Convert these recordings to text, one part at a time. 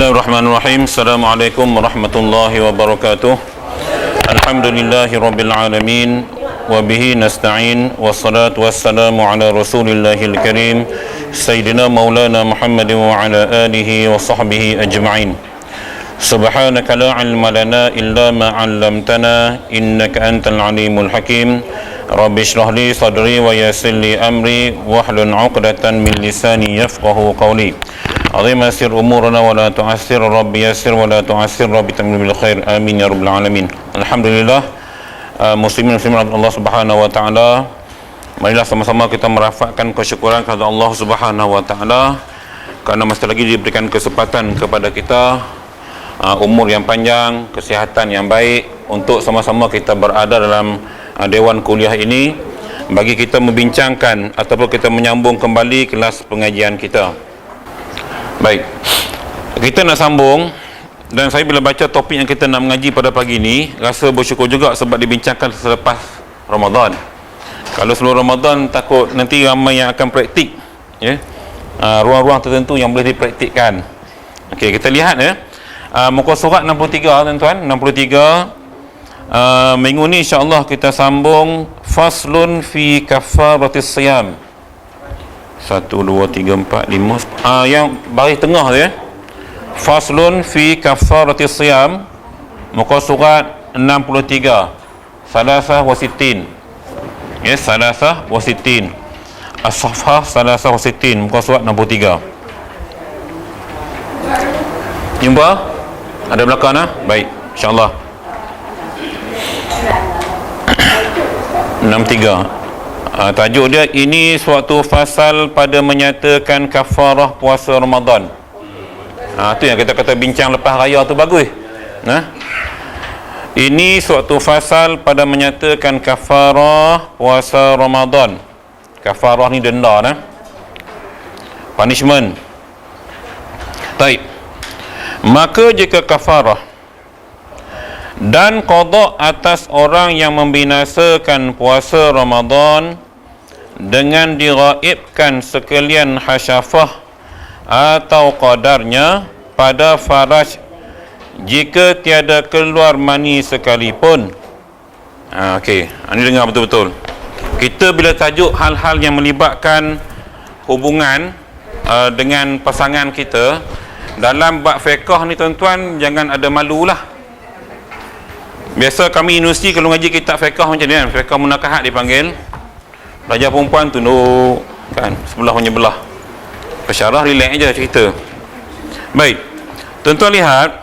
Bismillahirrahmanirrahim. Assalamualaikum warahmatullahi wabarakatuh. Alhamdulillahi rabbil alamin. Wa bihi nasta'in. Wassalatu wassalamu ala rasulillahil karim Sayyidina maulana Muhammad wa ala alihi wa sahbihi ajma'in. Subhanaka la ilma lana illa ma 'allamtana innaka antal alimul hakim. Rabbi shrah li sadri wa yassir li amri wahlul 'uqdatan min lisani yafqahu qawli. Azim yasir umurana wa la tu'assir, Rabbi yasir wa la tu'assir, Rabbi tamim bil khair, amin ya rabbal alamin. Alhamdulillah, muslimin muslimat Allah Subhanahu wa taala, marilah sama-sama kita merafakkan kesyukuran kepada Allah Subhanahu wa taala kerana masih lagi diberikan kesempatan kepada kita umur yang panjang, kesihatan yang baik untuk sama-sama kita berada dalam dewan kuliah ini bagi kita membincangkan ataupun kita menyambung kembali kelas pengajian kita. Baik, kita nak sambung, dan saya bila baca topik yang kita nak mengaji pada pagi ini, rasa bersyukur juga sebab dibincangkan selepas Ramadan. Kalau sebelum Ramadan takut nanti ramai yang akan praktik, ya, ruang-ruang tertentu yang boleh dipraktikkan. Okey, kita lihat ya, muka surat 63 tuan-tuan, 63. Minggu ni insya-Allah kita sambung faslun fi kafaratis siyam. 1 2 3 4 5 yang baris tengah tu ya, faslun fi kafaratis siyam, muka surat 63, salasah wa sittin, ya, salasah wa sittin, as-safhah salasah wa sittin, muka surat 63. Jumpa? Ada belakang nah? Baik, insya-Allah. 63. Tajuk dia, ini suatu fasal pada menyatakan kafarah puasa Ramadan. Tu yang kita kata bincang lepas raya tu bagus. Ini suatu fasal pada menyatakan kafarah puasa Ramadan. Kafarah ni denda punishment. Baik. Maka jika kafarah dan qada atas orang yang membinasakan puasa Ramadan dengan diraibkan sekalian hasyafah atau qadarnya pada faraj jika tiada keluar mani sekalipun. Okey, ini dengar betul-betul. Kita bila tajuk hal-hal yang melibatkan hubungan dengan pasangan kita dalam bab fiqh ni tuan-tuan, jangan ada malulah. Biasa kami universiti kalau ngaji kitab fiqh macam ni kan, fiqh munakahat dipanggil. Pelajar perempuan tunduk kan, sebelah menyebelah. Pesyarah relax je cerita. Baik, tuan-tuan lihat,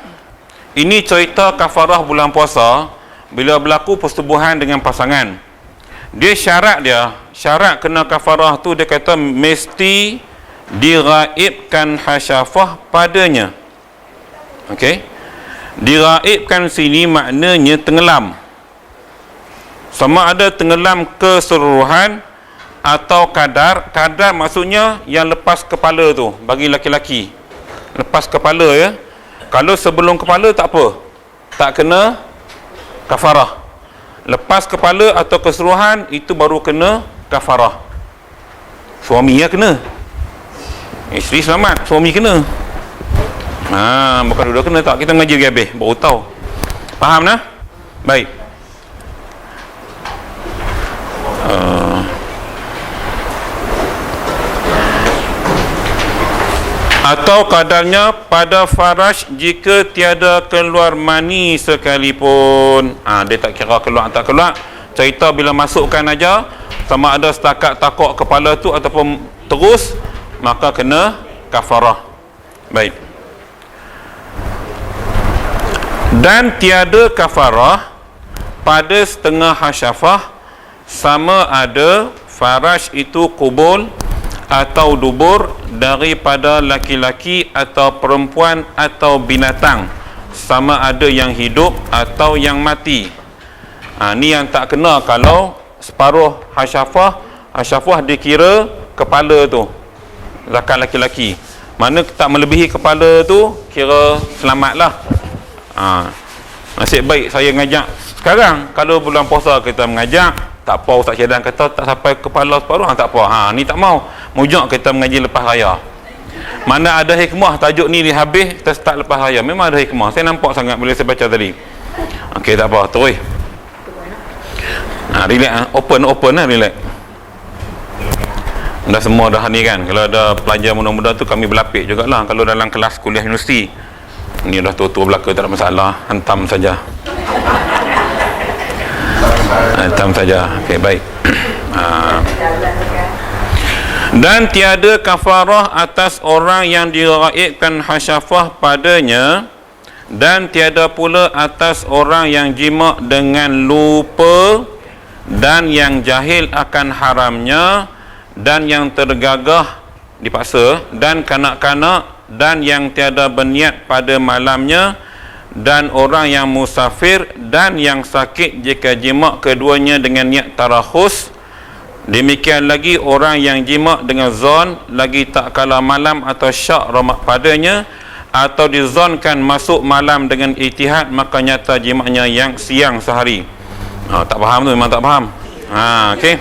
ini cerita kafarah bulan puasa bila berlaku persetubuhan dengan pasangan. Dia syarat kena kafarah tu, dia kata mesti diraibkan hasyafah padanya. Okey, diraibkan sini maknanya tenggelam. Sama ada tenggelam keseluruhan atau kadar. Kadar maksudnya yang lepas kepala tu, bagi laki-laki lepas kepala ya. Kalau sebelum kepala tak apa, tak kena kafarah. Lepas kepala atau keseluruhan itu baru kena kafarah. Suami ya kena, isteri selamat, suami kena. Bukan dua kena tak, kita mengaji lagi habis baru tahu. Faham nah? Baik. Atau kadarnya pada faraj jika tiada keluar mani sekalipun. Dia tak kira keluar tak keluar, cerita bila masukkan aja, sama ada setakat takuk kepala tu ataupun terus, maka kena kafarah. Baik. Dan tiada kafarah pada setengah hasyafah, sama ada faraj itu kubul atau dubur daripada laki-laki atau perempuan atau binatang, sama ada yang hidup atau yang mati. Ni yang tak kena kalau separuh hasyafah dikira kepala tu, zakat laki-laki. Mana tak melebihi kepala tu kira selamatlah. Nasib baik saya ngajak sekarang. Kalau bulan puasa kita mengajak, tak apa, Ustaz Syedan kata tak sampai kepala separuh, tak apa. Ni tak mau. Mujak kita mengaji lepas raya. Mana ada hikmah tajuk ni habis kita start lepas raya. Memang ada hikmah. Saya nampak sangat bila saya baca tadi. Okey, tak apa, terus. Relax, open lah, relax. Dah semua dah ni kan. Kalau ada pelajar muda-muda tu kami berlapik jugalah. Kalau dalam kelas kuliah universiti, ni dah tua-tua belaka, tak ada masalah, hantam saja. Hantam saja. Okey, baik. Dan tiada kafarah atas orang yang diraibkan hasyafah padanya, dan tiada pula atas orang yang jima dengan lupa, dan yang jahil akan haramnya, dan yang tergagah dipaksa, dan kanak-kanak, dan yang tiada berniat pada malamnya, dan orang yang musafir, dan yang sakit jika jima keduanya dengan niat tarakhus. Demikian lagi orang yang jima dengan zon lagi tak kala malam atau syak padanya, atau dizonkan masuk malam dengan ijtihad, maka nyata jimanya yang siang sehari. Tak faham tu, memang tak faham. Okey.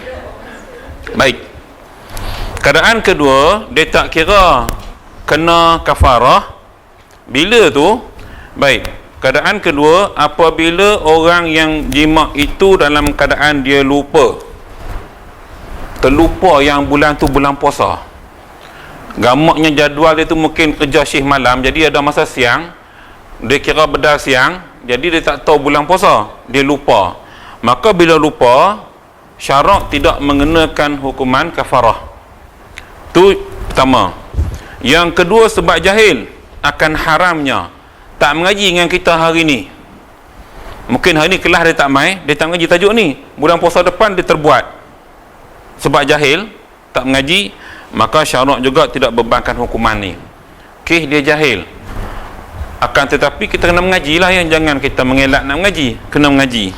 Baik. Keadaan kedua, dia tak kira kena kafarah. Bila tu? Baik. Keadaan kedua, apabila orang yang jima itu dalam keadaan dia lupa, terlupa yang bulan tu bulan puasa. Gamaknya jadual dia tu mungkin kerja syih malam, jadi ada masa siang, dia kira bedal siang, jadi dia tak tahu bulan puasa, dia lupa. Maka bila lupa, syarak tidak mengenakan hukuman kafarah. Tu pertama. Yang kedua, sebab jahil akan haramnya tak mengaji dengan kita hari ni. Mungkin hari ni kelas dia tak mai, dia tak mengaji tajuk ni, bulan puasa depan dia terbuat. Sebab jahil, tak mengaji, maka syarak juga tidak bebankan hukuman ni. Okey, dia jahil. Akan tetapi kita kena mengaji lah, yang jangan kita mengelak nak mengaji. Kena mengaji.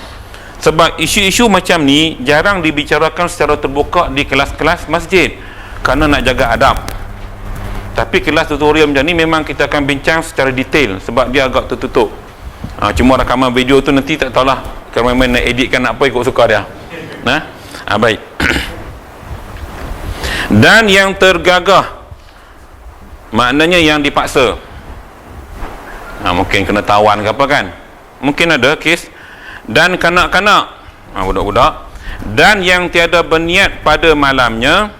Sebab isu-isu macam ni jarang dibicarakan secara terbuka di kelas-kelas masjid, kerana nak jaga adab. Tapi kelas tutorial macam ni memang kita akan bincang secara detail, sebab dia agak tertutup. Cuma rakaman video tu nanti tak tahulah, kalau memang nak editkan nak apa, ikut suka dia. Baik. Dan yang tergagah, maknanya yang dipaksa. Mungkin kena tawan ke apa kan, mungkin ada kes. Dan kanak-kanak, budak-budak. Dan yang tiada berniat pada malamnya,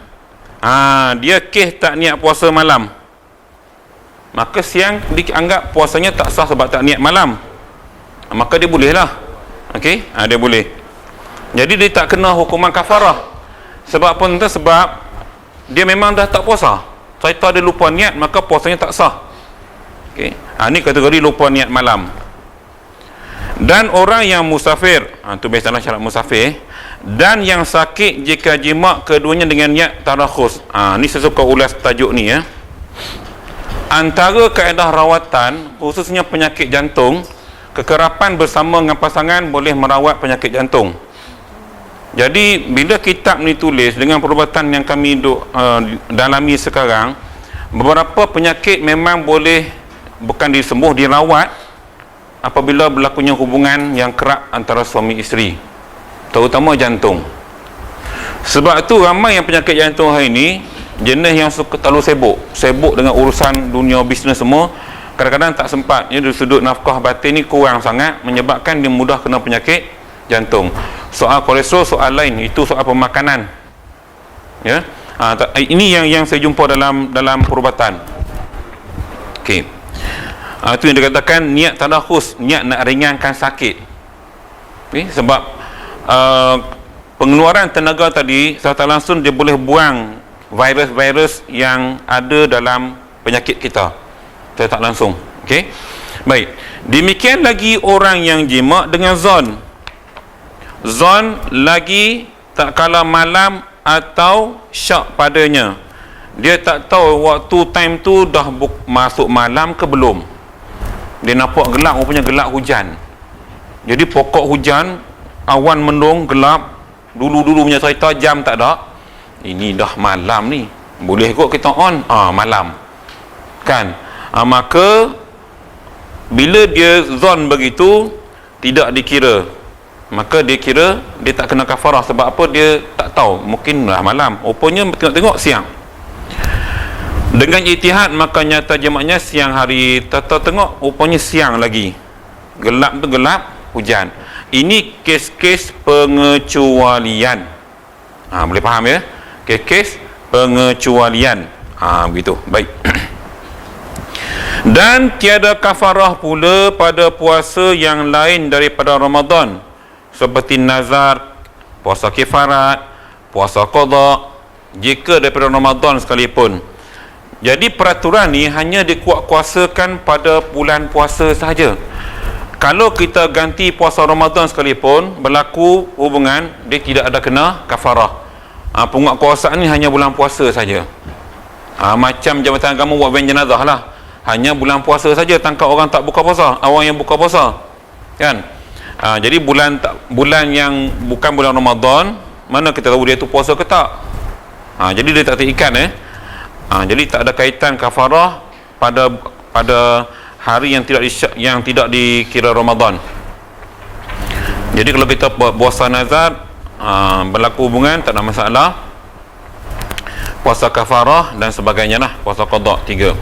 dia kes tak niat puasa malam, maka siang dianggap puasanya tak sah sebab tak niat malam, maka dia boleh lah. Okey, dia boleh. Jadi dia tak kena hukuman kafarah. Sebab apa? Sebab dia memang dah tak puasa. Saya tahu dia lupa niat, maka puasanya tak sah. Okey. Ni kategori lupa niat malam. Dan orang yang musafir, tu biasalah syarat musafir. Dan yang sakit jika jima keduanya dengan niat tarakhus. Ni saya suka ulas tajuk ni ya. Antara kaedah rawatan, khususnya penyakit jantung, kekerapan bersama dengan pasangan boleh merawat penyakit jantung. Jadi bila kitab ni tulis dengan perubatan yang kami dalami sekarang, beberapa penyakit memang boleh bukan disembuh, dirawat apabila berlakunya hubungan yang kerap antara suami isteri, terutama jantung. Sebab tu ramai yang penyakit jantung hari ni jenis yang suka terlalu sibuk dengan urusan dunia bisnes semua, kadang-kadang tak sempat. Dari sudut nafkah batin ni kurang sangat, menyebabkan dia mudah kena penyakit jantung. Soal kolesterol soal lain, itu soal pemakanan ya. Ini yang saya jumpa dalam perubatan. Okey, itu yang dikatakan niat tadakhus, niat nak ringankan sakit. Okay? Sebab pengeluaran tenaga tadi secara langsung dia boleh buang virus-virus yang ada dalam penyakit kita secara tak langsung. Okey, baik. Demikian lagi orang yang jima dengan zon lagi tak kala malam atau syak padanya. Dia tak tahu waktu time tu dah masuk malam ke belum. Dia nampak gelap, rupanya gelap hujan. Jadi pokok hujan, awan mendung, gelap. Dulu punya cerita jam tak ada. Ini dah malam ni, boleh kot kita on malam kan. Maka bila dia zon begitu, tidak dikira, maka dia kira dia tak kena kafarah. Sebab apa? Dia tak tahu, mungkin dah malam, rupanya tengok siang. Dengan ijtihad maka nyata jamaknya siang hari. Tengok rupanya siang lagi, gelap tu gelap, hujan. Ini kes-kes pengecualian. Boleh faham ya? Kes-kes pengecualian. Begitu. Baik. Dan tiada kafarah pula pada puasa yang lain daripada Ramadan, seperti nazar, puasa kifarat, puasa qada, jika daripada Ramadan sekalipun. Jadi peraturan ni hanya dikuat-kuasakan pada bulan puasa sahaja. Kalau kita ganti puasa Ramadan sekalipun, berlaku hubungan, dia tidak ada kena kafarah. Penguatkuasaan ni hanya bulan puasa saja. Macam Jabatan Agama buat ban jenazah lah, hanya bulan puasa saja tangkap orang tak buka puasa, orang yang buka puasa, kan? Jadi bulan yang bukan bulan Ramadan, mana kita tahu dia tu puasa ke tak? Jadi dia tak terikat jadi tak ada kaitan kafarah pada hari yang tidak dikira Ramadan. Jadi kalau kita puasa nazar, berlaku hubungan, tak ada masalah. Puasa kafarah dan sebagainya lah, puasa qada 3.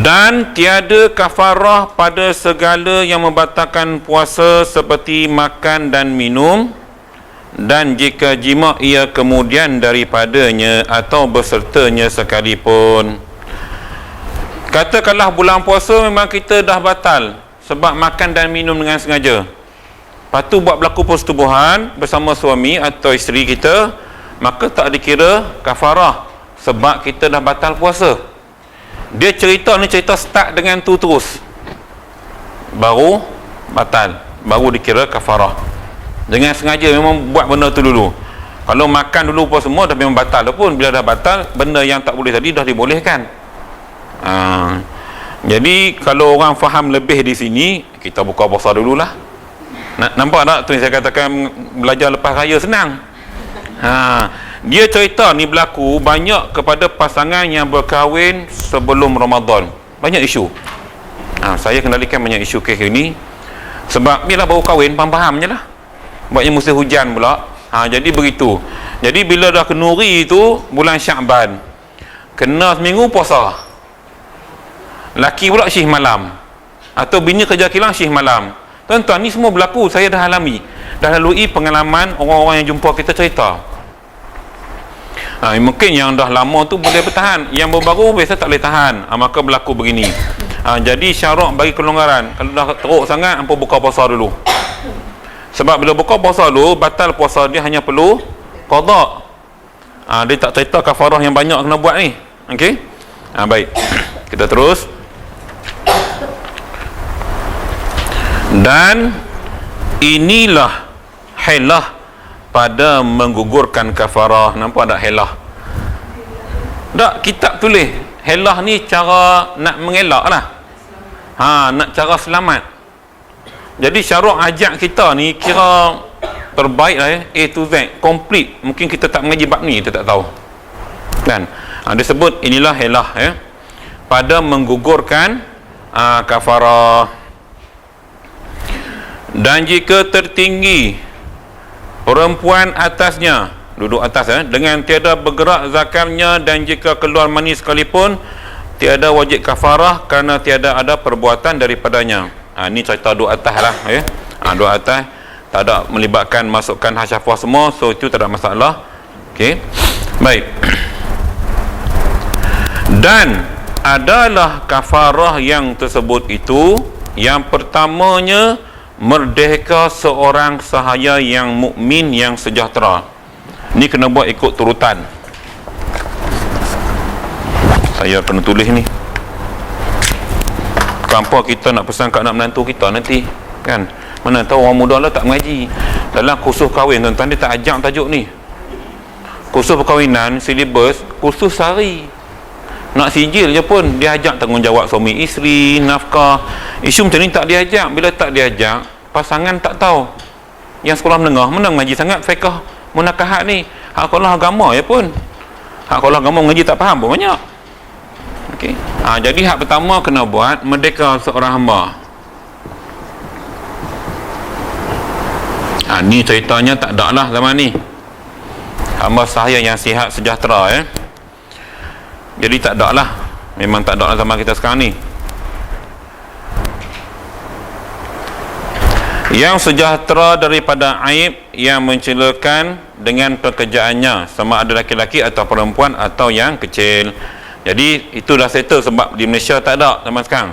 Dan tiada kafarah pada segala yang membatalkan puasa, seperti makan dan minum, dan jika jima ia kemudian daripadanya atau bersertanya sekalipun. Katakanlah bulan puasa memang kita dah batal sebab makan dan minum dengan sengaja, lepas tu buat berlaku persetubuhan bersama suami atau isteri kita, maka tak dikira kafarah sebab kita dah batal puasa. Dia cerita ni cerita start dengan tu terus, baru batal, baru dikira kafarah. Dengan sengaja memang buat benda tu dulu. Kalau makan dulu apa semua dah memang batal pun, bila dah batal, benda yang tak boleh tadi dah dibolehkan. Jadi kalau orang faham lebih di sini, kita buka puasa dululah. Nampak tak tu yang saya katakan belajar lepas raya senang. Dia cerita ni berlaku banyak kepada pasangan yang berkahwin sebelum Ramadan. Banyak isu. Saya kendalikan banyak isu kes ini sebab bila baru kahwin, faham je lah. Buatnya musim hujan pula. Jadi begitu. Jadi bila dah kenuri itu bulan Syakban, kena seminggu puasa. Laki pula syih malam, atau bini kerja kilang syih malam. Tuan-tuan, ni semua berlaku, saya dah alami, dah lalui pengalaman orang-orang yang jumpa kita cerita. Mungkin yang dah lama tu boleh bertahan, yang baru biasa tak boleh tahan, maka berlaku begini. Jadi syarat bagi kelonggaran, kalau dah teruk sangat, hampa buka puasa dulu. Sebab bila buka puasa dulu, batal puasa dia hanya perlu qada. Dia tak cerita kafarah yang banyak kena buat ni. Okey? Baik. Kita terus. Dan inilah hilah pada menggugurkan kafarah. Nampak tak hilah? Tak, kitab tulis hilah ni cara nak mengelak lah. Nak cara selamat. Jadi syarat ajak kita ni kira terbaik lah A to Z, komplit. Mungkin kita tak mengaji bab ni, kita tak tahu, kan? Dia sebut inilah hilah pada menggugurkan kafarah. Dan jika tertinggi perempuan atasnya, duduk atas dengan tiada bergerak zakarnya, dan jika keluar mani sekalipun, tiada wajib kafarah kerana tiada ada perbuatan daripadanya. Ni cerita duduk atas lah duduk atas, tak ada melibatkan masukkan hasyafah semua, so itu tak ada masalah. Okey, baik. Dan adalah kafarah yang tersebut itu, yang pertamanya merdeka seorang sahaya yang mukmin yang sejahtera. Ni kena buat ikut turutan. Saya kena tulis ni. Tanpa kita nak pesan kat anak menantu kita nanti, kan? Mana tahu orang muda lah tak mengaji. Dalam kursus kahwin, tuan-tuan, dia tak ajak tajuk ni. Kursus perkahwinan, silibus, kursus sehari. Nak sijil je pun, dia ajak tanggungjawab suami isteri, nafkah. Isu macam ni tak diajak. Bila tak diajak, pasangan tak tahu. Yang sekolah menengah, mana mengaji sangat fiqh munakahat ni. Hak sekolah agama je pun. Hak sekolah agama mengaji tak faham pun banyak. Okay. Jadi hak pertama kena buat merdeka seorang hamba. Ni ceritanya tak ada lah zaman ni. Hamba sahaya yang sihat sejahtera Jadi tak ada lah, memang tak ada lah zaman kita sekarang ni. Yang sejahtera daripada aib yang mencelakan dengan pekerjaannya, sama ada laki-laki atau perempuan atau yang kecil. Jadi itu dah settle, sebab di Malaysia tak ada zaman sekarang.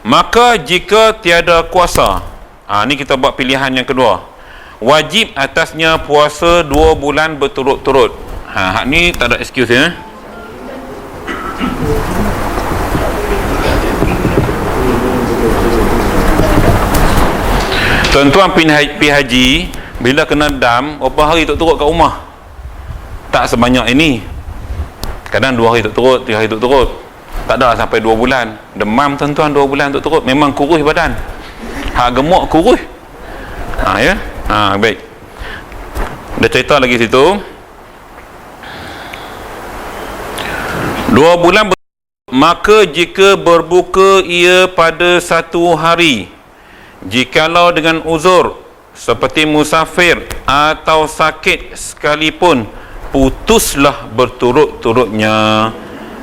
Maka jika tiada kuasa, ni kita buat pilihan yang kedua, wajib atasnya puasa 2 bulan berturut-turut. Hak ni tak ada excuse ya. Tuan-tuan pergi haji, bila kena dam, berapa hari turut-turut kat rumah? Tak sebanyak ini. Kadang 2 hari turut-turut, 3 hari turut-turut. Tak ada sampai 2 bulan. Demam tuan-tuan 2 bulan turut-turut, memang kurus badan. Hak gemuk kurus. Ya. Baik. Dia cerita lagi situ. 2 bulan maka jika berbuka ia pada 1 hari, jikalau dengan uzur seperti musafir atau sakit sekalipun, putuslah berturut-turutnya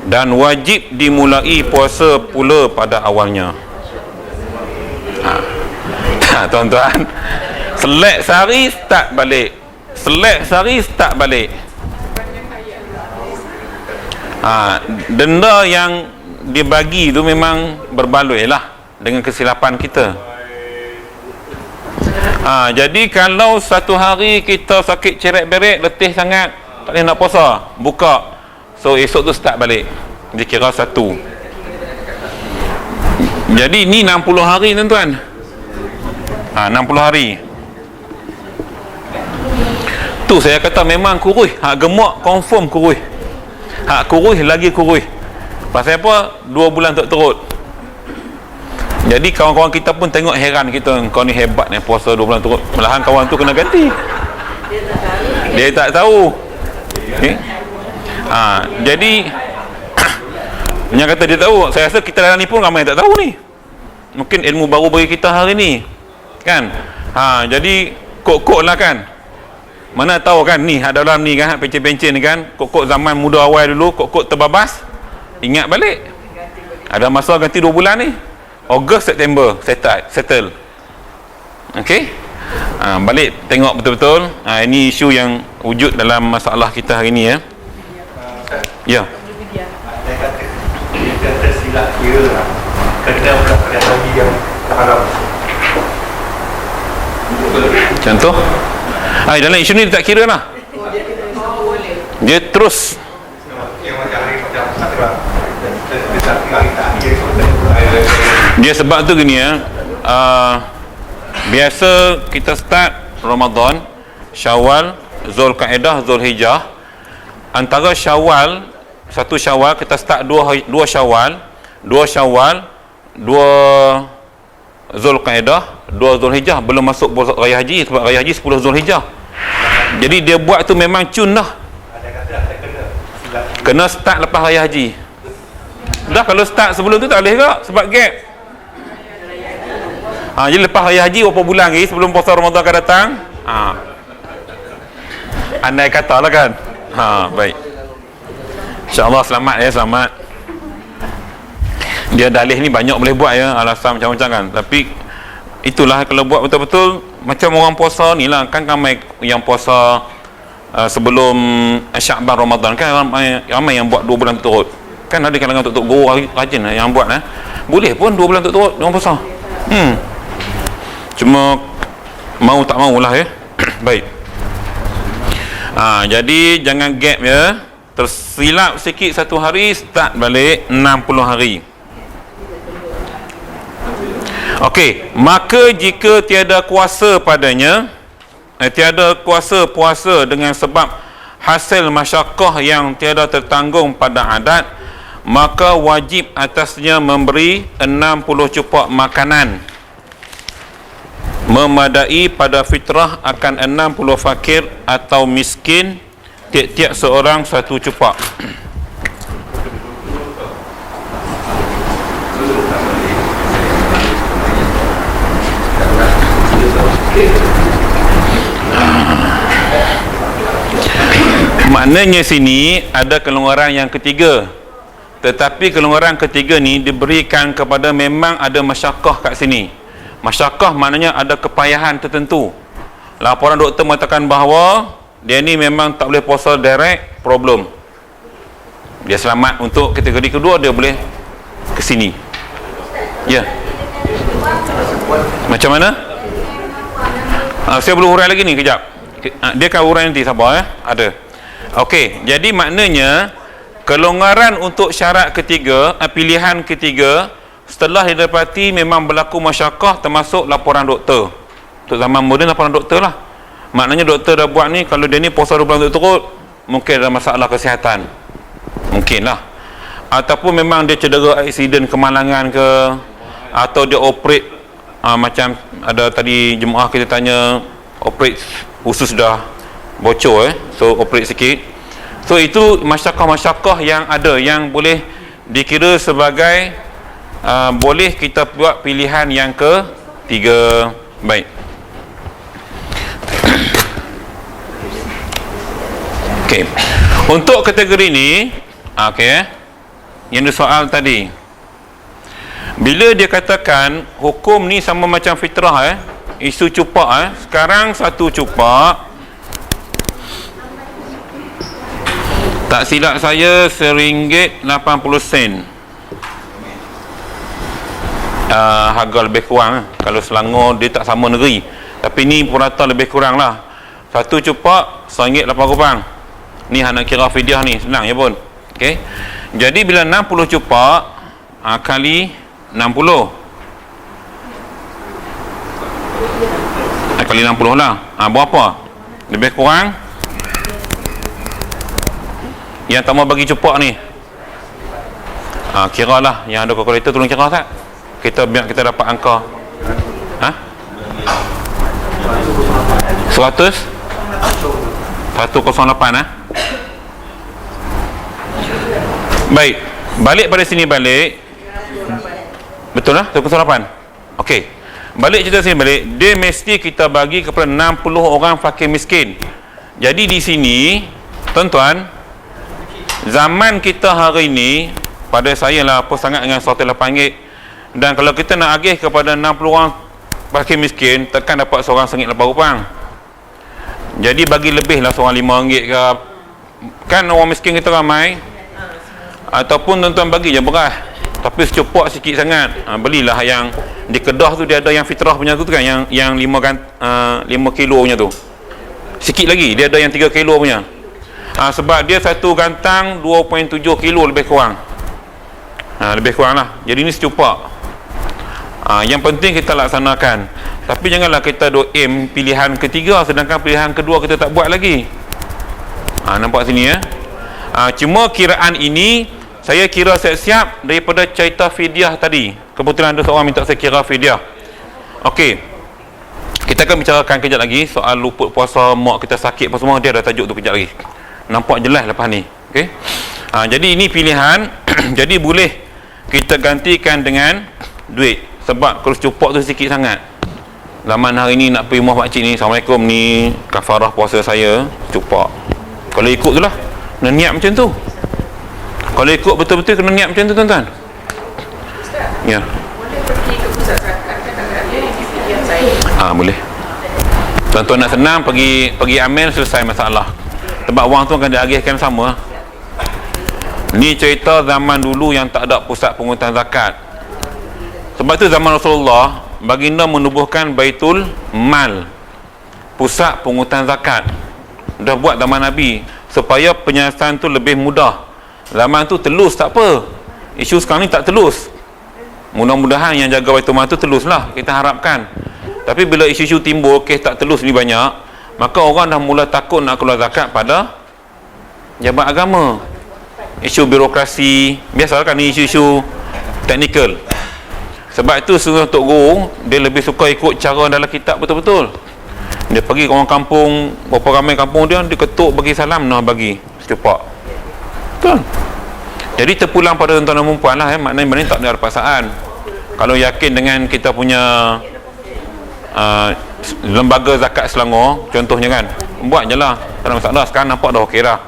dan wajib dimulai puasa pula pada awalnya. Tuan-tuan, selek sehari start balik, selek sehari start balik. Denda yang dibagi tu memang berbaloi lah dengan kesilapan kita. Jadi kalau satu hari kita sakit cerek-berek, letih sangat, tak boleh nak puasa, buka, so esok tu start balik, dikira 1. Jadi ni 60 hari tuan-tuan. 60 hari tu saya kata memang kurus. Hak gemuk confirm kurus. Hak kurus lagi kurus. Pasal apa? 2 bulan turut-turut. Jadi kawan-kawan kita pun tengok heran kita, kau ni hebat ni puasa 2 bulan turut. Malahan kawan tu kena ganti. Dia tak tahu. Okay? Jadi yang kata dia tahu, saya rasa kita dalam ni pun ramai tak tahu ni. Mungkin ilmu baru bagi kita hari ni. Kan? Jadi kok-kok lah kan. Mana tahu kan ni ada dalam ni kan, pencen-pencen ni kan, kok-kok zaman muda awal dulu, kok-kok terbabas, ingat balik. Ada masa ganti 2 bulan ni. Ogos, September settle. Okey? Balik tengok betul-betul. Ini isu yang wujud dalam masalah kita hari ni ya. Ya. Dia kata silap kira lah. Kena pada haji yang haram. Contoh? Dalam isu ni dia tak kira lah. Dia terus. Dia sebab tu gini ya. Biasa kita start Ramadan, Syawal, Zulkaedah, Zulhijjah. Antara Syawal, 1 Syawal kita start 2 Syawal, 2 Syawal, 2 Zulkaedah, 2 Zulhijjah, belum masuk raya haji, sebab raya haji 10 Zulhijjah. Jadi dia buat tu memang cun dah. Kena start lepas raya haji. Dah kalau start sebelum tu tak boleh ke, sebab gap. Jadi lepas raya haji berapa bulan lagi sebelum puasa Ramadan akan datang. Andai kata lah kan. Baik. InsyaAllah selamat ya, selamat. Dia dalih ni banyak boleh buat ya, alasan macam-macam kan. Tapi itulah kalau buat betul-betul macam orang puasa ni lah kan, ramai yang puasa sebelum Sya'ban Ramadan kan, ramai yang buat 2 bulan turut. Kan ada kalangan tok-tok guru rajin yang buat boleh pun 2 bulan turut orang puasa. Cuma mau tak maulah ya. Baik. Jadi jangan gap ya. Tersilap sikit 1 hari, start balik 60 hari. Okey, maka jika tiada kuasa padanya, tiada kuasa puasa dengan sebab hasil masyakkah yang tiada tertanggung pada adat, maka wajib atasnya memberi 60 cupak makanan, memadai pada fitrah akan 60 fakir atau miskin, tiap-tiap seorang 1 cupak. Maknanya sini ada kelonggaran yang ketiga. Tetapi kelonggaran ketiga ni diberikan kepada memang ada masyakkah kat sini. Masyakkah maknanya ada kepayahan tertentu. Laporan doktor mengatakan bahawa dia ni memang tak boleh puasa direct, problem. Dia selamat untuk kategori kedua, dia boleh ke sini. Ya. Macam mana? Saya belum urai lagi ni, kejap. Dia akan urai nanti, sabar ada. Okey, jadi maknanya kelonggaran untuk syarat ketiga, pilihan ketiga, setelah didapati memang berlaku masyakkah, termasuk laporan doktor. Untuk zaman moden, laporan doktor lah. Maknanya doktor dah buat ni, kalau dia ni puasa 2 bulan turut, mungkin ada masalah kesihatan. Mungkin lah. Ataupun memang dia cedera aksiden kemalangan ke, atau dia operate, macam ada tadi jemaah kita tanya, operate usus dah bocor, so operate sikit. So itu masyakkah-masyakkah yang ada, yang boleh dikira sebagai boleh kita buat pilihan yang ketiga. Baik. Okey. Untuk kategori ni, okey, yang soal tadi, bila dia katakan hukum ni sama macam fitrah, isu cupak, sekarang satu cupak, tak silap saya RM1.80. Harga lebih kurang. Kalau Selangor dia tak sama negeri, tapi ni purata lebih kurang lah. Satu cupak RM1.08. Ni nak kira fidyah ni, senang ya pun. Okay. Jadi bila 60 cupak kali 60, kali 60 lah, berapa? Lebih kurang, yang tak mau bagi cupak ni, kira lah. Yang ada kalkulator tolong kira tak? Biar kita dapat angka 100 108. Baik, balik pada sini balik. Betul lah, 108. Okey, balik cerita sini balik. Dia mesti kita bagi kepada 60 orang fakir miskin. Jadi di sini tuan-tuan, zaman kita hari ini, pada saya lah apa sangat dengan RM108. Dan kalau kita nak agih kepada 60 orang fakir miskin, tekan dapat seorang RM1.80. Jadi bagi lebih lah seorang RM5 ke. Kan orang miskin kita ramai. Ataupun tuan-tuan bagi je beras, tapi secupak sikit sangat. Belilah yang di Kedah tu, dia ada yang fitrah punya tu kan, yang 5 kilo punya tu. Sikit lagi dia ada yang 3 kilo punya. Sebab dia satu gantang 2.7 kilo lebih kurang. Lebih kurang lah. Jadi ni secupak. Yang penting kita laksanakan. Tapi janganlah kita aim pilihan ketiga sedangkan pilihan kedua kita tak buat lagi. Nampak sini ya. Cuma kiraan ini saya kira siap-siap daripada cerita fidyah tadi. Kebetulan ada seorang minta saya kira fidyah. Okey, kita akan bicarakan kejap lagi soal luput puasa, mak kita sakit apa semua. Dia ada tajuk tu kejap lagi, nampak jelas lepas ni. Okey, jadi ini pilihan. Jadi boleh kita gantikan dengan duit. Sebab kalau secupak tu sikit sangat. Zaman hari ni nak pergi rumah makcik ni, Assalamualaikum, ni kafarah puasa saya secupak. Kalau ikut tu lah, kena niat macam tu. Kalau ikut betul-betul kena niat macam tu tuan-tuan. Ya. Boleh pergi ke pusat zakat kan, ada yang pilihan saya. Boleh. Tuan-tuan nak senang, pergi amil, selesai masalah. Sebab wang tu akan diagihkan sama. Ni cerita zaman dulu yang tak ada pusat pungutan zakat. Sebab tu zaman Rasulullah, baginda menubuhkan Baitul Mal, pusat pungutan zakat. Dah buat zaman Nabi supaya penyiasan tu lebih mudah. Zaman tu telus tak apa. Isu sekarang ni tak telus. Mudah-mudahan yang jaga Baitul Mal tu telus lah, kita harapkan. Tapi bila isu-isu timbul, kes tak telus ni banyak, maka orang dah mula takut nak keluar zakat pada jabat agama. Isu birokrasi, biasalah kan ni isu-isu teknikal. Sebab itu sebenarnya Tok Guru, dia lebih suka ikut cara dalam kitab betul-betul. Dia pergi ke orang kampung, berapa ramai kampung dia ketuk bagi salam, nah bagi secupak. Betul. Jadi terpulang pada tuan-tuan dan perempuan lah, maknanya tak ada paksaan. Kalau yakin dengan kita punya lembaga zakat Selangor contohnya kan, buat je lah, tak ada masalah. Sekarang nampak dah okey dah.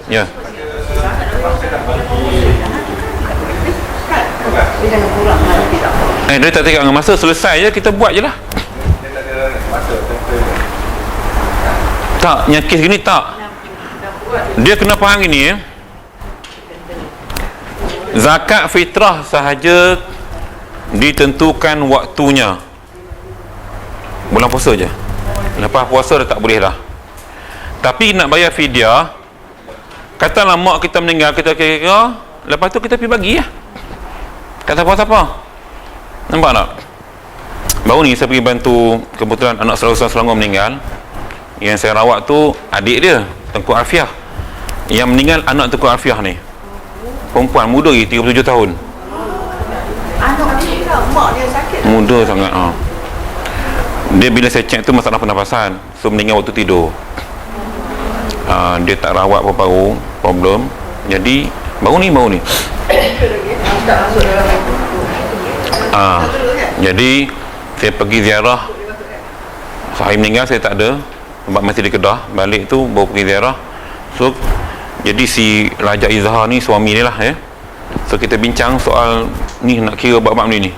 Ya. jangan kurang lagi tak apa. Dia tak tinggal dengan masa, selesai je kita buat je lah. Dia tak ada masa tentu. Tak, yang kes gini tak. Dia kena faham gini ya. Zakat fitrah sahaja ditentukan waktunya bulan puasa je. Lepas puasa dah tak boleh dah. Tapi nak bayar fidyah, katalah mak kita meninggal, kita kira, lepas tu kita pergi bagi lah. Kata apa-apa. Nampak tak? Baru ni saya pergi bantu, kebetulan anak saudara Selangor meninggal. Yang saya rawat tu adik dia, Tengku Alfiah. Yang meninggal anak Tengku Alfiah ni, perempuan muda lagi, 37 tahun. Anak dia, mak dia sakit. Muda sangat. Dia bila saya cek tu masalah pernafasan, so meninggal waktu tidur. Dia tak rawat paru-paru, problem. Jadi baru ni Tak masuk dalam itu. jadi saya pergi ziarah. Sehari meninggal saya tak ada, sebab masih di Kedah. Balik tu baru pergi ziarah. So jadi si Raja Izhar ni suami dia lah ya. So kita bincang soal ni, nak kira bab-bab ni.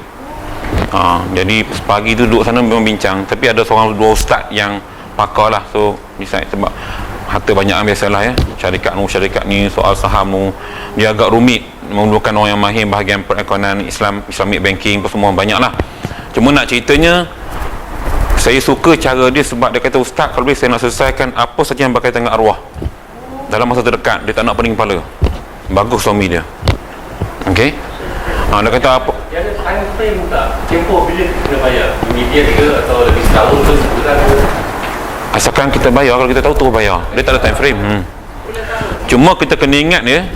Jadi pagi tu duduk sana memang bincang. Tapi ada seorang dua ustaz yang pakar lah. So misalnya sebab harta banyak biasalah ya, syarikat ni soal saham tu dia agak rumit, memerlukan orang yang mahir bahagian perekonomian Islamic banking apa semua, banyak lah. Cuma nak ceritanya, saya suka cara dia sebab dia kata, ustaz kalau boleh saya nak selesaikan apa saja yang berkaitan dengan arwah dalam masa terdekat. Dia tak nak pening kepala. Bagus suami dia. Okey. Dia kata apa, Dia ada time frame tak? Tempoh bila kita kena bayar? Immediate ke atau lebih setahun ke sebulan ke? asalkan kita bayar, kalau kita tahu tu bayar. Dia tak ada time frame. Cuma kita kena ingat ya,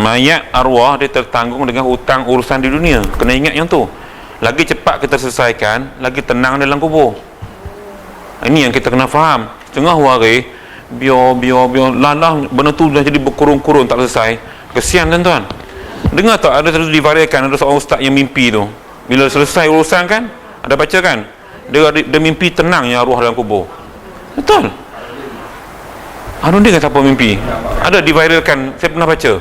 mayat arwah dia tertanggung dengan hutang urusan di dunia. Kena ingat yang tu. Lagi cepat kita selesaikan, lagi tenang dalam kubur. Ini yang kita kena faham. Tengah hari biar lalah benda tu dah jadi berkurung-kurung tak selesai. Kesian tuan-tuan. Dengar tak, ada terus divariakan, ada seorang ustaz yang mimpi tu, bila selesai urusan kan, ada baca kan, dia mimpi tenangnya arwah dalam kubur. Betul. Dia kata apa mimpi? Ada diviralkan, saya pernah baca.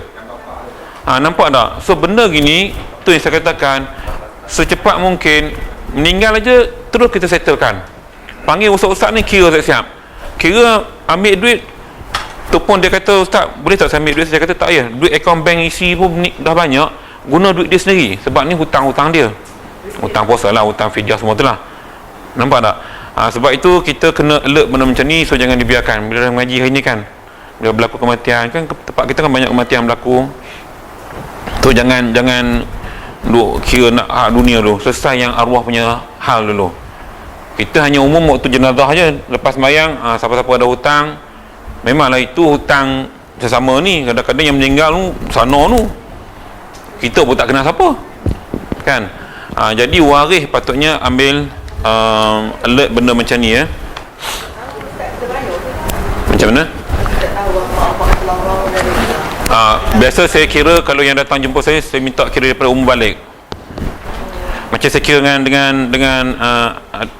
Nampak tak? So benda gini tu yang saya katakan, secepat mungkin meninggal aja terus kita settlekan. Panggil ustaz-ustaz ni, kira siap-siap. Kira ambil duit tu pun dia kata, ustaz boleh tak saya ambil duit? Saya kata tak payah, duit akaun bank isi pun dah banyak, guna duit dia sendiri. Sebab ni hutang-hutang dia, hutang puasa lah, hutang fidyah semua tu lah. Nampak tak? Sebab itu kita kena alert benda macam ni. So jangan dibiarkan. Bila dah mengaji hari ni kan, bila berlaku kematian kan, tempat kita kan banyak kematian berlaku. So jangan duk kira nak hak dunia dulu, selesai yang arwah punya hal dulu. Kita hanya umum waktu jenazah je, lepas mayang siapa-siapa ada hutang, memanglah itu hutang sesama ni. Kadang-kadang yang meninggal tu sana tu kita pun tak kenal siapa kan. Jadi waris patutnya ambil alert benda macam ni ya. Macam mana? Biasa saya kira kalau yang datang jumpa saya minta kira daripada umur balik. Macam saya kira dengan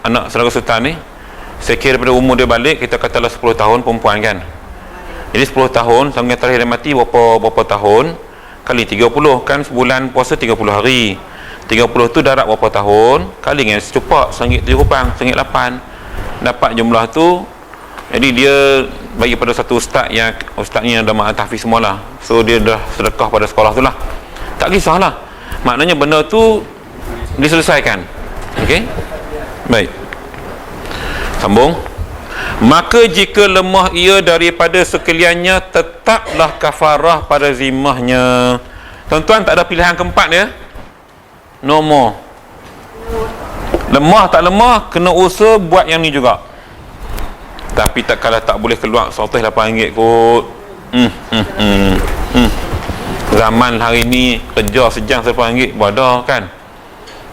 anak saudara sultan ni, saya kira daripada umur dia balik, kita katalah 10 tahun perempuan kan. Jadi 10 tahun sampai terakhir dia mati berapa tahun kali 30 kan, sebulan puasa 30 hari. 30 tu darab berapa tahun kali dengan secupak RM1.7, RM1.8, dapat jumlah tu. Jadi dia bagi pada satu ustaz ni ada mak tahfiz semualah. So dia dah sedekah pada sekolah tu lah. Tak kisahlah, maknanya benda tu diselesaikan. Okey, baik, sambung. Maka jika lemah ia daripada sekaliannya, tetaplah kafarah pada zimahnya. Tuan-tuan, tak ada pilihan keempat ya. No more. Lemah tak lemah, kena usaha buat yang ni juga. Tapi tak kala tak boleh keluar RM108 kot. Zaman hari ni kerja sejam RM100 berada kan.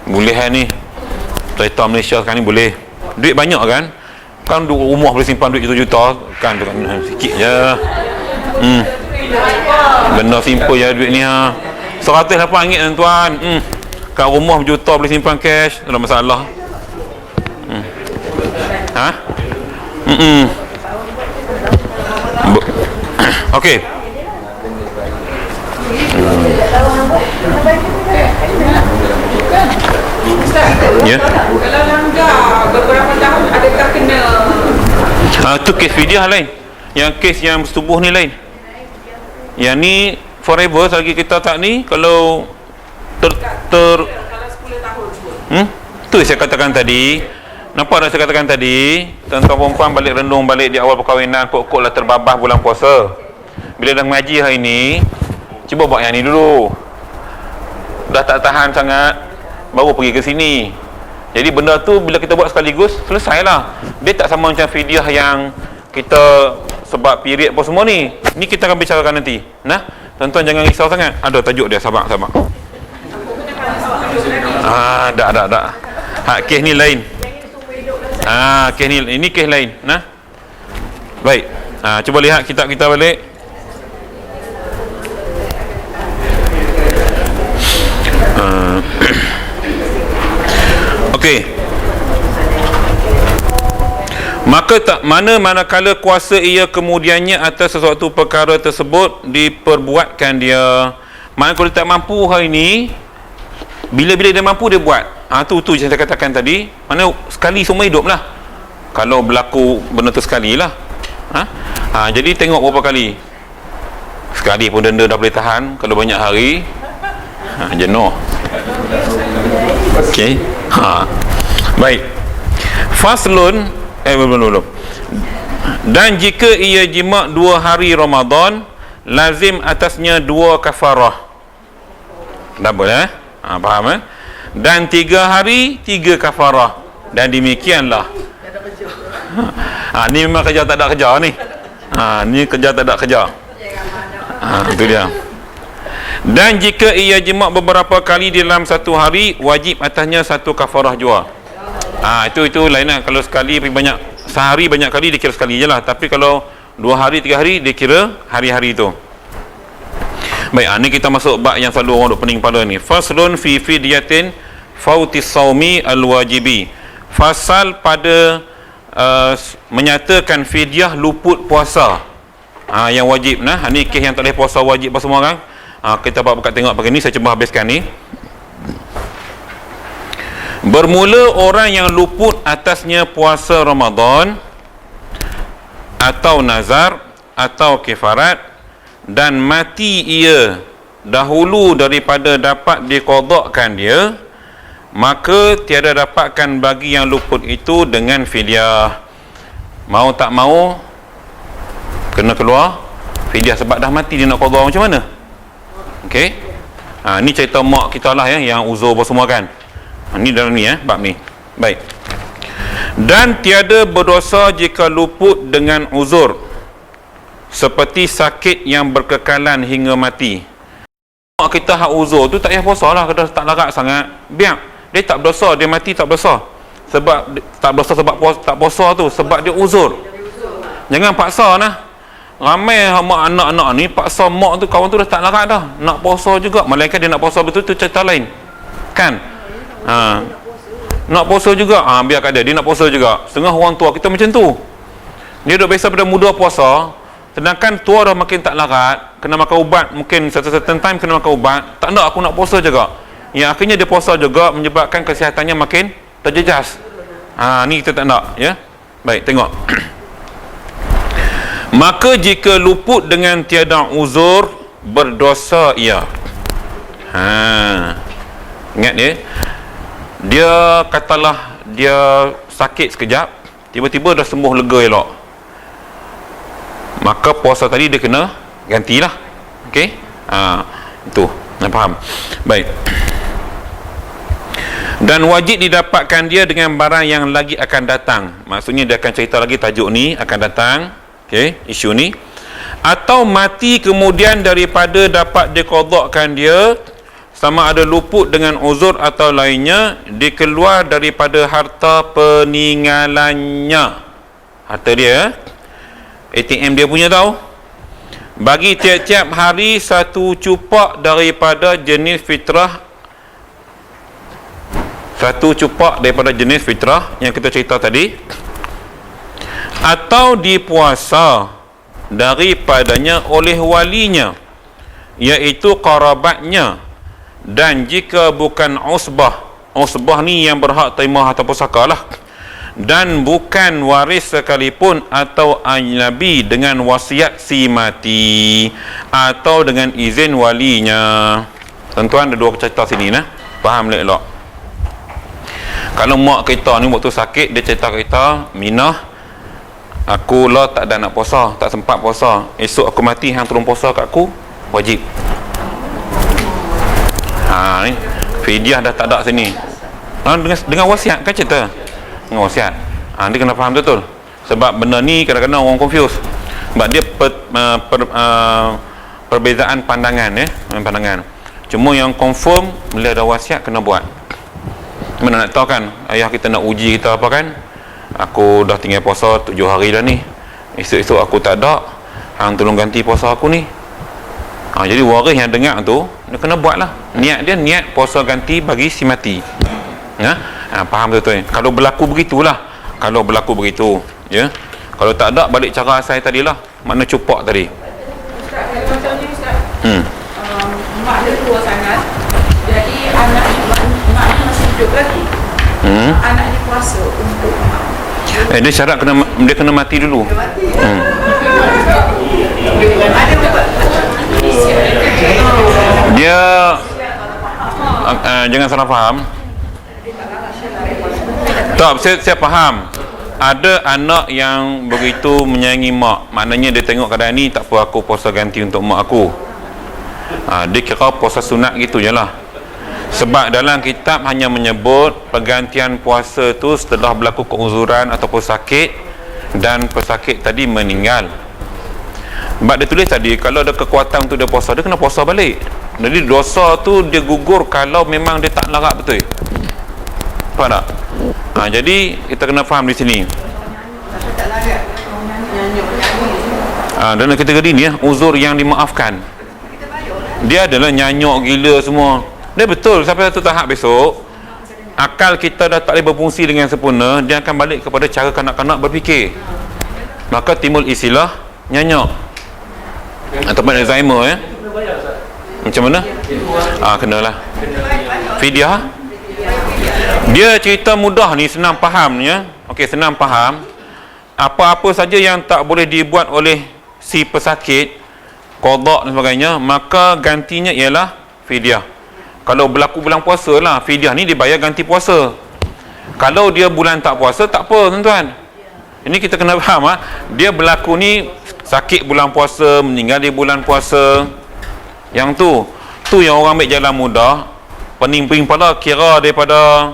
Boleh ni. Kereta Malaysia sekarang ni boleh. Duit banyak kan. Kan rumah boleh simpan duit juta-juta kan, sikit je. Benda simple je duit ni RM108 tuan. Kat rumah berjuta boleh simpan cash, tak ada masalah. Okey. Ya. Kalau langgar beberapa tahun, adakah kena? Tu kes fidyah lain. Yang kes yang bersetubuh ni lain. Yang ni forever selagi kita tak ni, kalau Kalau 10 tahun. Tu saya katakan tadi. Nampak dah saya katakan tadi, tuan-tuan perempuan balik renung balik di awal perkahwinan, kok-kok lah terbabah bulan puasa. Bila dah mengaji hari ni, cuba buat yang ni dulu. Dah tak tahan sangat, baru pergi ke sini. Jadi benda tu bila kita buat sekaligus, selesailah. Dia tak sama macam fidyah yang kita sebab period apa semua ni. Ni kita akan bicarakan nanti. Nah, tuan-tuan jangan risau sangat. Ada tajuk dia, sabar. Tak. Kes ni lain. Kes ni, ini kes lain. Nah. Baik. Cuba lihat kitab kita balik. Okey. Maka manakala kuasa ia kemudiannya atas sesuatu perkara tersebut diperbuatkan dia. Mana kalau tak mampu hari ni, bila-bila dia mampu dia buat. Tu yang saya katakan tadi. Mana sekali semua hidup lah. Kalau berlaku benda tu sekali lah. Jadi tengok berapa kali. Sekali pun denda dah boleh tahan. Kalau banyak hari, jenuh. Okey. Baik. Faslun belum. Dan jika ia jima 2 hari Ramadan, lazim atasnya 2 kafarah. Double faham Dan 3 hari 3 kafarah. Dan demikianlah. Ni memang kerja tak ada kerja ni. Ni kerja tak ada kerja. Itu dia. Dan jika ia jima beberapa kali dalam 1 hari, wajib atasnya 1 kafarah jua. Itu lain lah. Kalau sekali banyak, sehari banyak kali dia kira sekali je lah. Tapi kalau 2 hari 3 hari dia kira hari-hari tu. Baik, ni kita masuk bab yang selalu orang duk pening kepala ni. Faslun fi fidyatin fautis saumi al-wajibi. Fasal pada menyatakan fidyah luput puasa yang wajib. Ni kes yang tak boleh puasa wajib apa semua kan. Kita buka tengok pakai ni, saya cuba habiskan ni. Bermula orang yang luput atasnya puasa Ramadan atau nazar atau kifarat dan mati ia dahulu daripada dapat diqadakkan dia, maka tiada dapatkan bagi yang luput itu dengan fidyah. Mau tak mau kena keluar fidyah sebab dah mati, dia nak qada macam mana? Okey. Ni cerita mak kita lah yang uzur apa semua kan. Ni dalam ni bab ni. Baik. Dan tiada berdosa jika luput dengan uzur, seperti sakit yang berkekalan hingga mati. Mak kita hak uzur tu tak payah puasa lah, kalau tak larat sangat. Biar dia tak berdosa, dia mati tak berdosa. Sebab tak berdosa sebab tak puasa tu, sebab dia uzur. Jangan paksa nah. Ramai mak anak-anak ni paksa mak tu, kawan tu dah tak larat dah, nak puasa juga. Malaikat dia nak puasa betul tu cerita lain. Kan? Nak puasa juga, biar kada dia nak puasa juga. Setengah orang tua kita macam tu. Dia dah biasa pada muda puasa, sedangkan tua dah makin tak larat, kena makan ubat, mungkin certain time kena makan ubat, tak nak aku nak puasa juga. Yang akhirnya dia puasa juga menyebabkan kesihatannya makin terjejas. Ni kita tak nak ya. Baik, tengok. Maka jika luput dengan tiada uzur, berdosa ia. Ingat dia katalah dia sakit sekejap, tiba-tiba dah sembuh lega elok, maka puasa tadi dia kena gantilah. Okey, itu nak faham. Baik. Dan wajib didapatkan dia dengan barang yang lagi akan datang. Maksudnya dia akan cerita lagi tajuk ni akan datang. Okey, isu ni. Atau mati kemudian daripada dapat diqadakkan dia, sama ada luput dengan uzur atau lainnya, dikeluar daripada harta peninggalannya. Harta dia, ATM dia punya tahu. Bagi tiap-tiap hari 1 cupak daripada jenis fitrah. 1 cupak daripada jenis fitrah yang kita cerita tadi. Atau dipuasa daripadanya oleh walinya, iaitu qarabatnya. Dan jika bukan usbah, Usbah ni yang berhak terima harta pusaka lah, dan bukan waris sekalipun atau ajnabi dengan wasiat si mati atau dengan izin walinya. Tuan-tuan, ada dua cerita sini nah. Faham elok. Kalau mak kita ni waktu sakit, dia cerita kita, Minah, aku lah tak ada nak puasa, tak sempat puasa. Esok aku mati, hang tolong puasa kat aku, wajib. Ni fidyah dah tak ada sini. Dengan wasiat kan cerita. Dengan wasiat. Dia kena faham betul. Sebab benda ni kadang-kadang orang confuse. Sebab dia perbezaan pandangan pandangan. Cuma yang confirm bila ada wasiat kena buat. Mana nak tahu kan, ayah kita nak uji kita apa kan? Aku dah tinggal puasa 7 hari dah ni. Esok-esok aku tak ada, hang tolong ganti puasa aku ni. Jadi waris yang dengar tu, dia kena buat lah. Niat dia, niat puasa ganti bagi si mati. Faham betul? Kalau berlaku begitulah. Kalau berlaku begitu, ya. Kalau tak ada, balik cara saya tadilah. Makna cupak tadi. Ustaz, kalau macam ni Ustaz, mak dia tua sangat, jadi anak mak masih hidup lagi. Anak dia puasa untuk mak. Dia syarat dia kena mati dulu. Dia jangan salah faham. Tak, saya faham. Ada anak yang begitu menyayangi mak, maknanya dia tengok keadaan ni, tak apa aku puasa ganti untuk mak aku. Dia kira puasa sunat gitu je lah. Sebab dalam kitab hanya menyebut pergantian puasa tu setelah berlaku keuzuran ataupun sakit, dan pesakit tadi meninggal. Sebab dia tulis tadi, kalau ada kekuatan tu dia puasa, dia kena puasa balik. Jadi dosa tu dia gugur kalau memang dia tak larat betul. Faham tak? Jadi kita kena faham di sini. Dalam kategori ni uzur yang dimaafkan. Dia adalah nyanyuk gila semua. Dia betul, sampai satu tahap besok akal kita dah tak boleh berfungsi dengan sempurna, dia akan balik kepada cara kanak-kanak berfikir. Maka timbul istilah nyanyuk ataupun Alzheimer. Macam mana? Kenalah fidyah. Dia cerita mudah ni, senang faham ya. Okey, senang faham. Apa-apa saja yang tak boleh dibuat oleh si pesakit, qada dan sebagainya, maka gantinya ialah fidyah. Kalau berlaku bulan puasa lah, fidyah ni dibayar ganti puasa. Kalau dia bulan tak puasa, tak apa tuan-tuan. Ini kita kena faham. Dia berlaku ni sakit bulan puasa, meninggal di bulan puasa. Yang tu yang orang ambil jalan mudah, pening-pening pala, kira daripada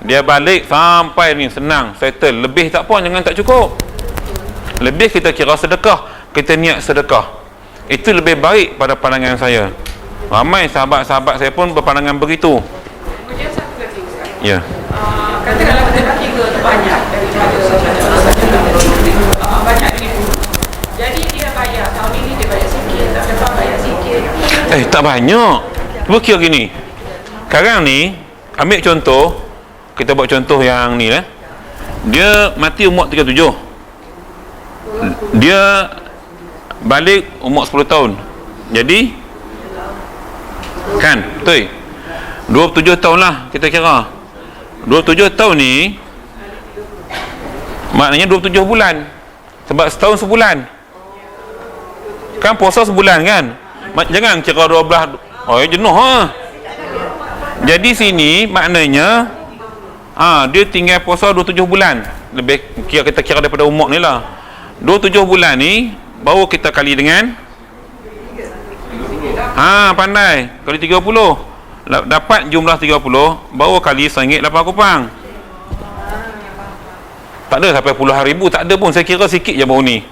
dia balik sampai ni senang, settle. Lebih tak apa, jangan tak cukup. Lebih kita kira sedekah, kita niat sedekah. Itu lebih baik pada pandangan saya. Ramai sahabat-sahabat saya pun berpandangan begitu. Kemudian satu lagi Ustaz. Ya. Katakanlah kita 3 tu banyak daripada banyak ribu. Jadi dia bayar tahun ini, dia bayar sikit, tak depan bayar sikit. Tak banyak. Cuba kira gini. Sekarang ni ambil contoh, kita buat contoh yang ni Dia mati umur 37. Dia balik umur 10 tahun. Jadi kan, betul? 27 tahun lah kita kira. 27 tahun ni maknanya 27 bulan. Sebab setahun sebulan. Kan puasa sebulan kan? Jangan kira 12. Jenuh Jadi sini maknanya dia tinggal puasa 27 bulan. Lebih kita kira daripada umur ni lah. 27 bulan ni baru kita kali dengan pandai, kali 30. Dapat jumlah 30, baru kali RM1.8 kupang. Tak ada sampai puluhan ribu, tak ada pun. Saya kira sikit je baru ni.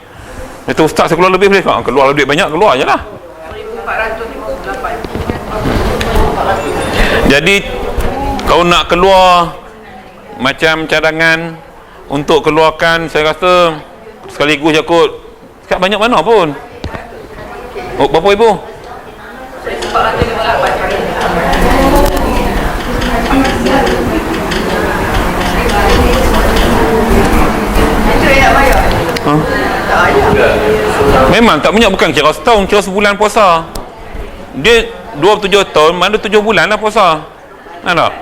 Itu ustaz saya keluar lebih boleh. Keluar duit banyak, keluar je lah. 1458. Jadi kalau nak keluar macam cadangan untuk keluarkan, saya rasa sekaligus je kot. Sekat banyak mana pun. Berapa ibu? 1458. Memang tak banyak, bukan kira setahun, kira sebulan puasa. Dia 27 tahun, mana 7 bulan lah puasa. Tak?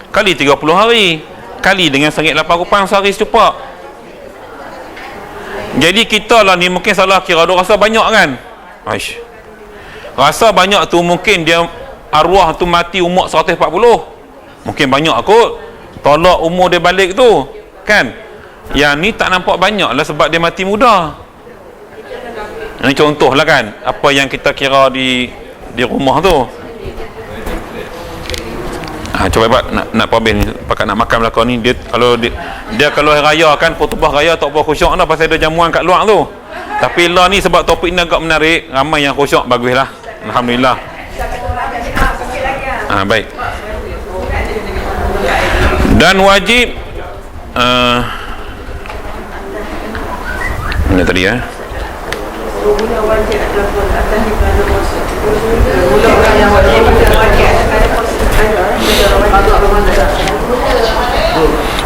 kali 30 hari, kali dengan RM1.8 sehari secupak. Jadi kita lah ni mungkin salah kira, duk rasa banyak kan. Aish, rasa banyak tu mungkin dia arwah tu mati umur 140, mungkin banyak kot, tolak umur dia balik tu kan. Yang ni tak nampak banyak lah sebab dia mati muda. Ini contoh lah kan apa yang kita kira di rumah tu. Cuba nak pabin pakat nak makan belakang ni, dia kalau hari raya kan, khutbah raya tak apa khusyuk dah pasal ada jamuan kat luar tu. Tapi lah ni sebab topik ni agak menarik, ramai yang khusyuk, baguslah, alhamdulillah. Baik. Dan wajib mana tadi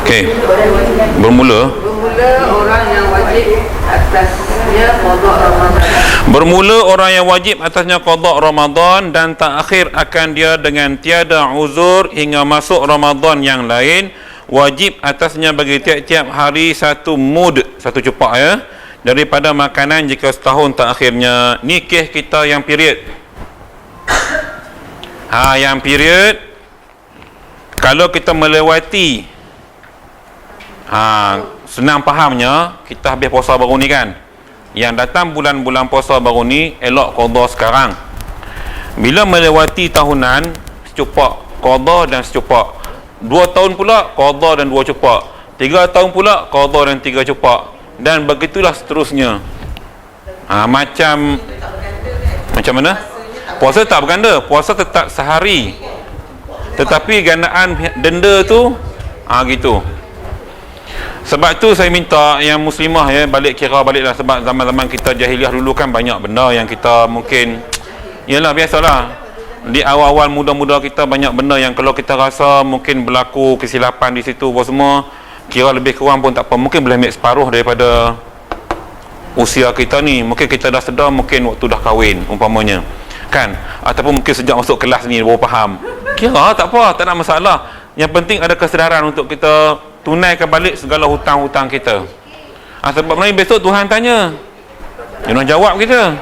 Okey. Bermula orang yang wajib atasnya qada Ramadan. Bermula orang yang wajib atasnya qada Ramadan dan takhir akan dia dengan tiada uzur hingga masuk Ramadan yang lain, wajib atasnya bagi tiap-tiap hari satu mud, satu cupak daripada makanan jika setahun takhirnya. Ni kes kita yang period. Yang period kalau kita melewati, senang fahamnya, kita habis puasa baru ni kan, yang datang bulan-bulan puasa baru ni elok qada sekarang. Bila melewati tahunan, secupak qada dan secupak. 2 tahun pula qada dan 2 cupak. 3 tahun pula qada dan 3 cupak. Dan begitulah seterusnya. Macam mana? Puasa tak berganda, puasa tetap sehari, tetapi gandaan denda tu gitu. Sebab tu saya minta yang muslimah balik kira baliklah, sebab zaman-zaman kita jahiliah dulu kan banyak benda yang kita mungkin, yalah biasalah, di awal-awal muda-muda kita banyak benda yang kalau kita rasa mungkin berlaku kesilapan di situ apa semua, kira lebih kurang pun tak apa, mungkin boleh ambil separuh daripada usia kita ni. Mungkin kita dah sedar, mungkin waktu dah kahwin umpamanya kan, ataupun mungkin sejak masuk kelas ni baru faham, kira tak apa, tak ada masalah. Yang penting ada kesedaran untuk kita tunaikan balik segala hutang-hutang kita. Sebab nanti besok Tuhan tanya, jangan jawab kita.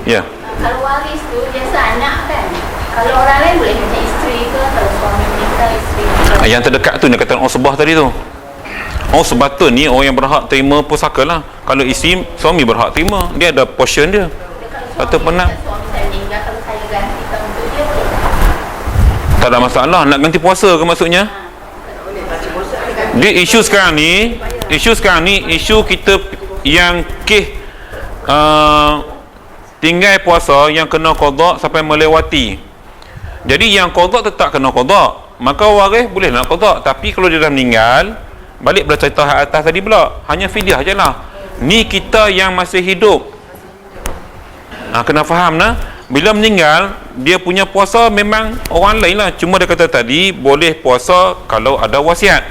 Ya. Kalau waris tu biasa anak kan. Kalau orang lain boleh macam isteri ke, kalau suami meninggal isteri. Yang terdekat tu dia kata usbah tadi tu. Sebatun ni orang yang berhak terima pusaka lah. Kalau isteri, suami berhak terima, dia ada portion dia. Atau pernah suami meninggal, kalau saya gantikan untuk dia boleh. tak ada masalah. Nak ganti puasa ke maksudnya? Dia isu sekarang ni, isu kita yang tinggal puasa yang kena qada sampai melewati. Jadi yang qada tetap kena qada, maka waris boleh nak qada. Tapi kalau dia dah meninggal, balik pada cerita atas tadi pula, hanya fidyah je lah. Ni kita yang masih hidup, kena faham lah. Bila meninggal, dia punya puasa memang orang lain lah. Cuma dia kata tadi boleh puasa kalau ada wasiat.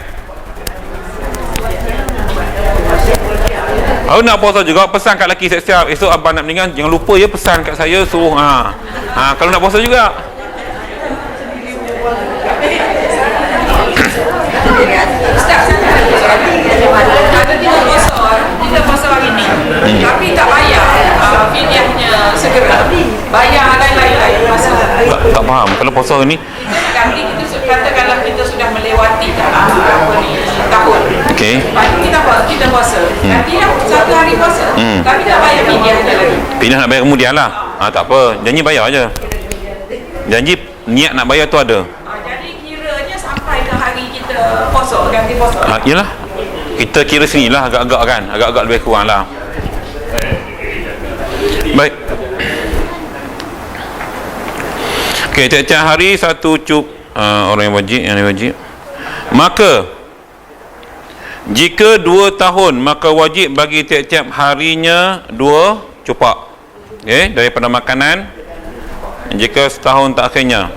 Aku nak puasa juga, pesan kat lelaki siap-siap, esok abang nak meninggal, jangan lupa pesan kat saya, suruh kalau nak puasa juga. Kita puasa hari ni, tapi tak bayar fidyahnya segera, bayar lain-lain masa. Tak faham kalau puasa hari ni. Nanti katakanlah kita sudah melewati tahun. Okey. Kita puasa. Nanti dah 1 hari puasa. Tapi tak bayar fidyahnya lagi. Fidyah nak bayar kemudian lah. Tak apa, janji bayar aja. Janji niat nak bayar tu ada. Jadi kiranya sampai ke hari kita puasa, ganti puasa. Yalah. Kita kira sini lah agak-agak kan, agak-agak lebih kurang lah. Baik. Okey, tiap-tiap hari satu orang yang wajib, maka jika 2 tahun, maka wajib bagi tiap-tiap harinya 2 cupak. Daripada makanan. Jika setahun takhirnya,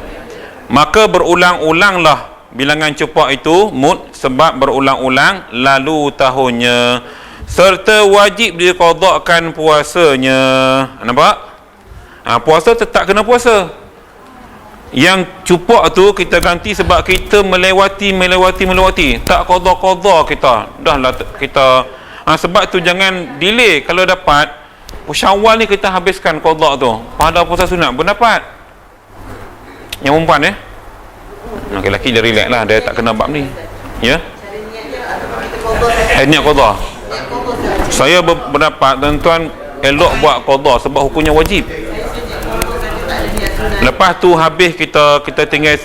maka berulang-ulanglah bilangan cupak itu mud, sebab berulang-ulang lalu tahunnya, serta wajib diqadakkan puasanya. Nampak? Puasa tetap kena puasa. Yang cupuk tu kita ganti sebab kita melewati. Tak qada kita. Dah lah kita. Sebab tu jangan delay. Kalau dapat Syawal ni kita habiskan qada tu. Pada puasa sunat pun dapat. Yang perempuan lelaki dia relax lah, dia tak kena bab ni. Ya. Niat qada. Saya berpendapat tuan-tuan elok buat qada sebab hukumnya wajib. Lepas tu habis kita tinggal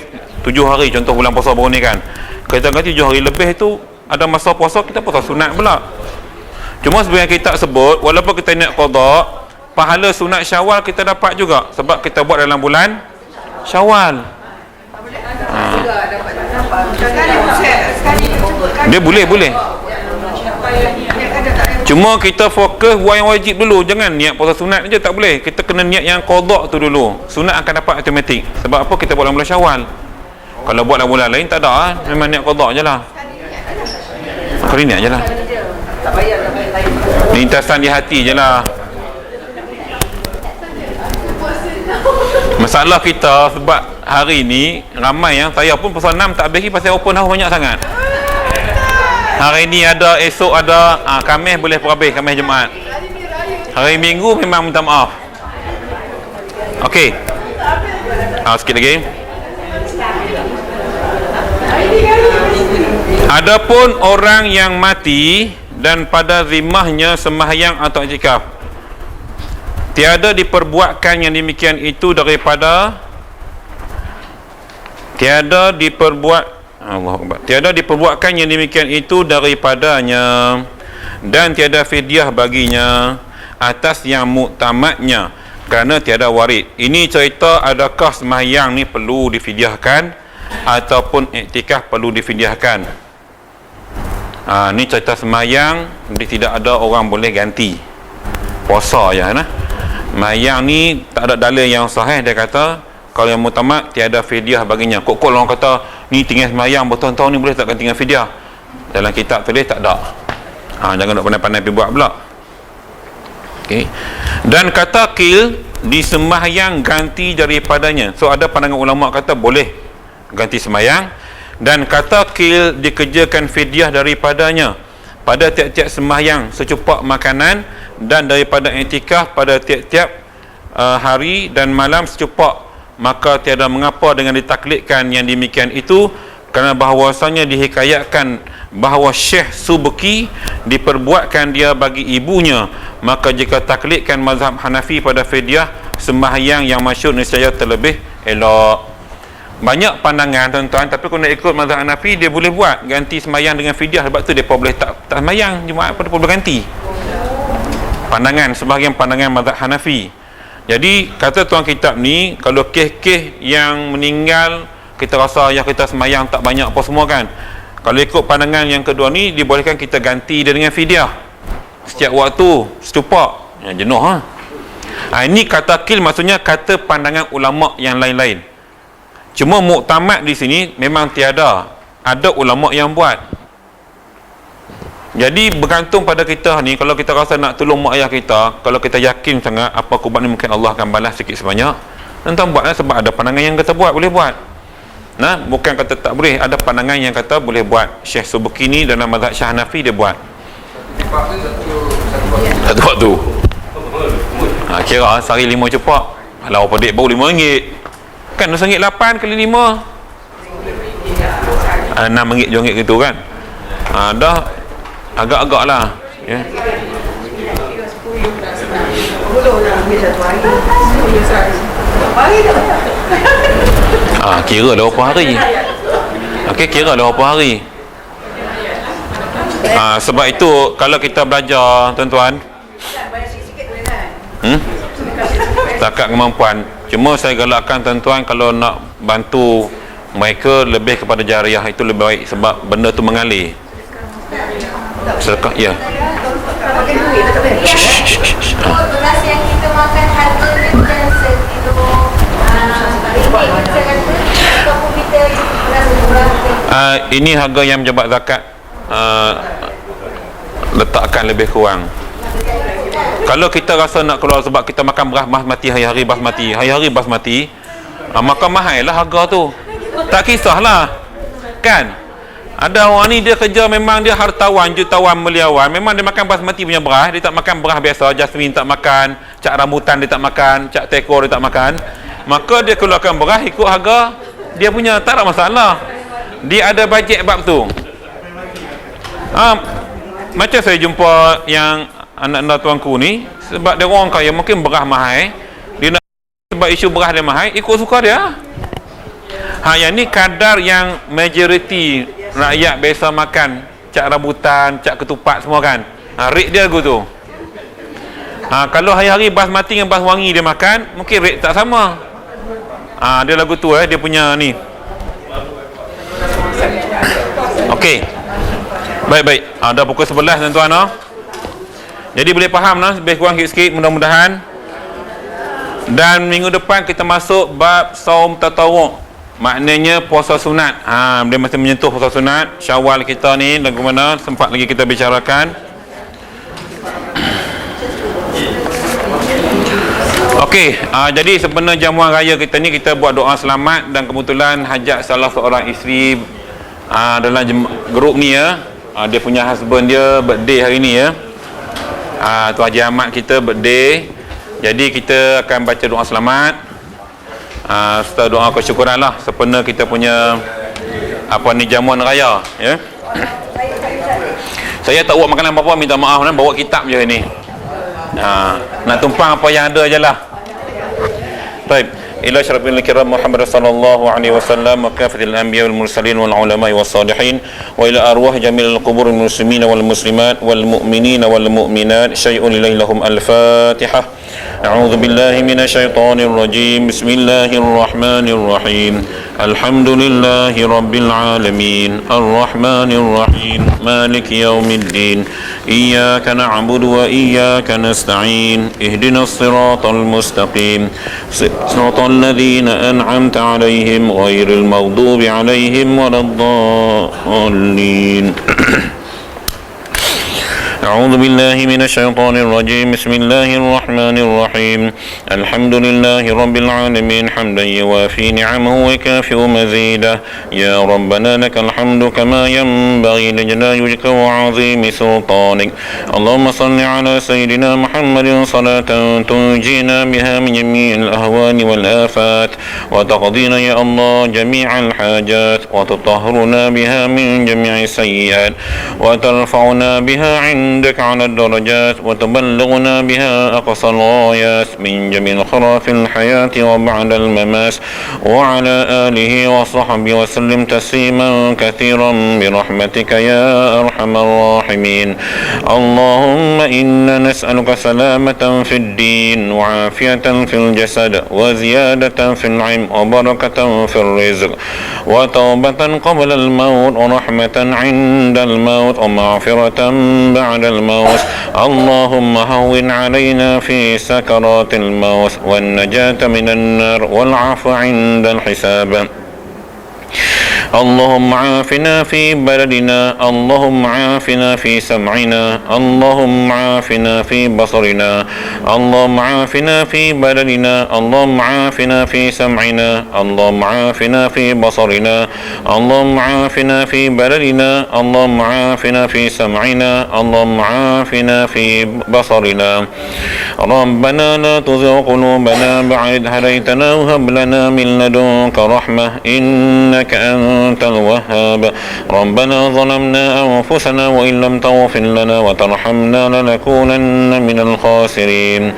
7 hari, contoh bulan puasa baru ni kan, kita ganti 7 hari lebih tu ada masa puasa, kita puasa sunat pula. Cuma sebenarnya kita sebut walaupun kita niat qada, pahala sunat Syawal kita dapat juga sebab kita buat dalam bulan Syawal. Dia boleh. Cuma kita fokus buat yang wajib dulu. Jangan niat puasa sunat je, tak boleh. Kita kena niat yang qada tu dulu. Sunat akan dapat automatik. Sebab apa? Kita buat dalam bulan Syawal. Kalau buat dalam bulan lain tak ada memang niat qada je lah. Kali niat je lah. Lintasan di hati je lah. Masalah kita sebab hari ni ramai yang saya pun pasal 6 tak habis pasal open house banyak sangat. Hari ni ada, esok ada, Khamis boleh perhabis, Khamis Jumaat. Hari Minggu memang minta maaf. Okey. Sikit lagi. Adapun orang yang mati dan pada zimmahnya sembahyang atau iktikaf, tiada diperbuatkan yang demikian itu daripada tiada diperbuatkan yang demikian itu daripadanya, dan tiada fidyah baginya atas yang muktamadnya kerana tiada warid. Ini cerita adakah sembahyang ni perlu difidyahkan ataupun iktikaf perlu difidyahkan. Ni cerita sembahyang, tidak ada orang boleh ganti puasa je nah. Sembahyang ni tak ada dalil yang sahih. Dia kata kalau yang muktamad tiada fidyah baginya. Kok orang kata ni tinggal sembahyang bertahun-tahun ni boleh tak ganti dengan fidyah? Dalam kitab tulis tak ada. Jangan nak pandai-pandai pergi buat pula. Okey. Dan kata qil disembahyang ganti daripadanya. So ada pandangan ulama kata boleh ganti sembahyang, dan kata qil dikerjakan fidyah daripadanya pada tiap-tiap sembahyang secupak makanan, dan daripada iktikaf pada tiap-tiap hari dan malam secupak. Maka tiada mengapa dengan ditaklidkan yang demikian itu, kerana bahawasanya dihikayatkan bahawa Syekh Subki diperbuatkan dia bagi ibunya. Maka jika taklidkan mazhab Hanafi pada fidyah sembahyang yang masyhur nescaya terlebih elok. Banyak pandangan tuan-tuan, tapi kalau nak ikut mazhab Hanafi dia boleh buat ganti sembahyang dengan fidyah. Sebab tu depa boleh tak sembahyang Jumaat pada boleh ganti. Pandangan sebahagian pandangan mazhab Hanafi. Jadi kata tuan kitab ni, kalau kes-kes yang meninggal kita rasa yang kita sembahyang tak banyak apa semua kan, kalau ikut pandangan yang kedua ni dibolehkan kita ganti dia dengan fidyah setiap waktu secupak. Jenuh ini kata qil, maksudnya kata pandangan ulama yang lain-lain. Cuma muktamad di sini memang tiada, ada ulama yang buat. Jadi bergantung pada kita ni. Kalau kita rasa nak tolong mak ayah kita, kalau kita yakin sangat apa kurban ni mungkin Allah akan balas sikit sebanyak, tuan buatlah. Sebab ada pandangan yang kata buat boleh buat. Bukan kata tak boleh, ada pandangan yang kata boleh buat. Syekh Subki ni dalam mazhab Syekh Hanafi dia buat satu waktu. Kira sehari 5 cepak. Kalau apa dek baru RM5 kan, RM1.8 kali 5 RM6 RM7 gitu kan. Dah agak-agak lah ya. Kira dah berapa hari. Okey, kira dah berapa hari. Sebab itu kalau kita belajar tuan-tuan, setakat kemampuan. Cuma saya galakkan tuan-tuan kalau nak bantu mereka lebih kepada jariah itu lebih baik, sebab benda tu mengalir. Sedekah, ya. Beras yang kita makan harganya macam sekilo ataupun kita beras murah. Ini harga yang pejabat zakat letakkan lebih kurang. Kalau kita rasa nak keluar sebab kita makan beras basmati hari-hari basmati, Maka mahal lah harga tu. Tak kisahlah, kan? Ada orang ni dia kerja memang dia hartawan, jutawan, beliawan. Memang dia makan basmati punya beras. Dia tak makan beras biasa. Jasmine tak makan, cak rambutan dia tak makan, cak teko dia tak makan. Maka dia keluarkan beras ikut harga dia punya. Tak ada masalah. Dia ada bajet bab tu. Macam saya jumpa yang anak-anak tuanku ni, sebab dia orang kaya, mungkin beras mahal. Dia nak, sebab isu beras dia mahal, ikut suka dia. Yang ni kadar yang majoriti rakyat biasa makan, cak rambutan, cak ketupat semua kan. Rate dia lagu tu. Kalau hari-hari basmati dengan bas wangi dia makan, mungkin rate tak sama. Dia lagu tu dia punya ni. Okey. Baik-baik. Dah pukul 11 tuan-tuan. Jadi boleh faham lebih kurang sikit mudah-mudahan. Dan minggu depan kita masuk bab saum tatawwu'. Maknanya puasa sunat. Dia masih menyentuh puasa sunat. Syawal kita ni lagu mana sempat lagi kita bicarakan. Okey, jadi sebenarnya jamuan raya kita ni kita buat doa selamat, dan kebetulan hajat salah seorang isteri dalam grup ni dia punya husband dia birthday hari ni Tu Haji Ahmad kita birthday. Jadi kita akan baca doa selamat serta doa kesyukuran lah sempena kita punya jamuan raya Saya tak buat makanan apa-apa, minta maaf bawa kitab je ni. Nak tumpang apa yang ada je lah. Baik, ila syarafil kiram Muhammad sallallahu alaihi wasallam wa kafatil anbiya wal mursalin wal ulama was salihin wa ila arwah jamil qubur muslimin wal muslimat wal mu'minin wal mu'minat syai'un lillahi lahum al-fatihah. A'udzu billahi minasy syaithanir rajim. Bismillahirrahmanir rahim. Alhamdulillahi rabbil alamin. Arrahmanir rahim. Maliki yaumiddin. Iyyaka na'budu wa iyyaka nasta'in. Ihdinas siratal mustaqim. Siratal ladzina an'amta 'alaihim ghairil maghdubi 'alaihim waladdallin. أعوذ بالله من الشيطان الرجيم. بسم الله الرحمن الرحيم. الحمد لله رب العالمين حمدا يوافي نعمه ويكافئ مزيده. يا ربنا لك الحمد كما ينبغي لجلال وجهك وعظيم سلطانك. اللهم صل على سيدنا محمد صلاة تنجينا بها من جميع الأهوال والآفات وتقضينا يا الله جميع الحاجات وتطهرنا بها من جميع السيئات وترفعنا بها عندك على الدرجات وتبلغنا بها أقصى الغايات من جميع خراف الحياة وبعد الممات وعلى آله وصحبه وسلم تسليما كثيرا برحمتك يا أرحم الراحمين. اللهم إنا نسألك سلامة في الدين وعافية في الجسد وزيادة في العلم وبركة في الرزق وتوبة قبل الموت ورحمة عند الموت ومغفرة بعد الموت. اللهم هون علينا في سكرات الموت والنجاة من النار والعفو عند الحساب. اللهم عافنا في بلدنا. اللهم عافنا في سمعنا. اللهم عافنا في بصرنا. اللهم عافنا في بلدنا. اللهم عافنا في سمعنا. اللهم عافنا في بصرنا. اللهم عافنا في بلدنا. اللهم عافنا في سمعنا. اللهم عافنا في بصرنا. ربنا لا تزغ قلوبنا بعد إذ هديتنا وهب لنا من لدنك رحمة إنك أنت الوهاب. ربنا ظلمنا أنفسنا وإن لم تغفر لنا وترحمنا لنكونن من الخاسرين.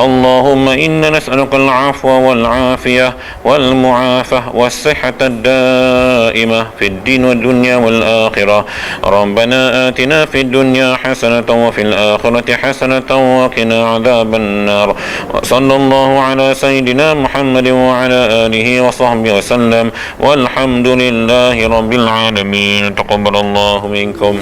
اللهم إنا نسألك العفو والعافية والمعافاة والصحة الدائمة في الدين والدنيا والآخرة. ربنا آتنا في الدنيا حسنة وفي الآخرة حسنة وقنا عذاب النار. وصلى الله على سيدنا محمد وعلى آله وصحبه وسلم والحمد لله رب العالمين. تقبل الله منكم.